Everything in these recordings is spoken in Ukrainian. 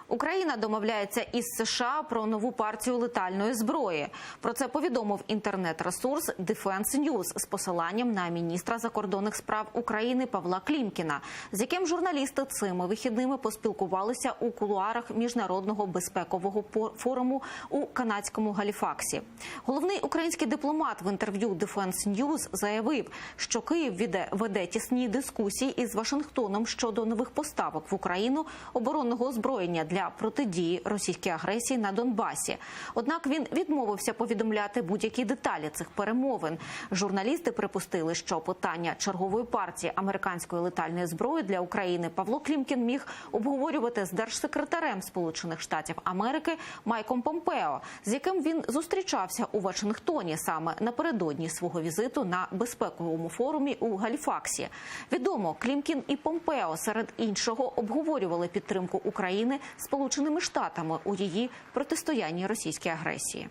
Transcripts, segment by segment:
Україна домовляється із США про нову партію летальної зброї. Про це повідомив інтернет-ресурс Defense News з посиланням на міністра закордонних справ України Павла Клімкіна, з яким журналісти цими вихідними поспілкувалися у кулуарах Міжнародного безпекового форуму у канадському Галіфаксі. Головний український дипломат в інтерв'ю Defense News заявив, що Київ веде тісні дискусії із Вашингтоном щодо нових поставок в Україну оборонного озброєння для протидії російській агресії на Донбасі. Однак він відмовився повідомляти будь-які деталі цих перемовин. Журналісти припустили, що питання чергової партії американської летальної зброї для України Павло Клімкін міг обговорювати з держсекретарем Сполучених Штатів Америки Майком Помпео, з яким він зустрічався у Вашингтоні саме напередодні свого візиту на безпековому форумі у Галіфаксі. Відомо, Клімкін і Помпео серед іншого обговорювали підтримку України Сполученими Штатами у її протистоянні російській агресії.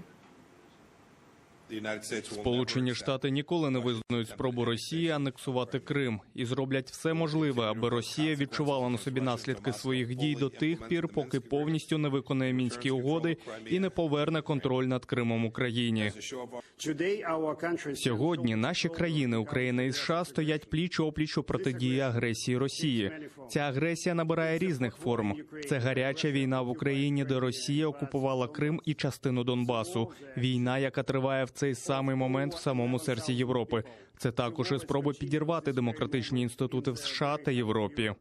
Сполучені Штати ніколи не визнають спробу Росії анексувати Крим і зроблять все можливе, аби Росія відчувала на собі наслідки своїх дій до тих пір, поки повністю не виконає Мінські угоди і не поверне контроль над Кримом Україні. Сьогодні наші країни, Україна і США, стоять пліч-опліч у протидії агресії Росії. Ця агресія набирає різних форм. Це гаряча війна в Україні, де Росія окупувала Крим і частину Донбасу. Війна, яка триває в цей самий момент в самому серці Європи. Це також і спроби підірвати демократичні інститути в США та Європі.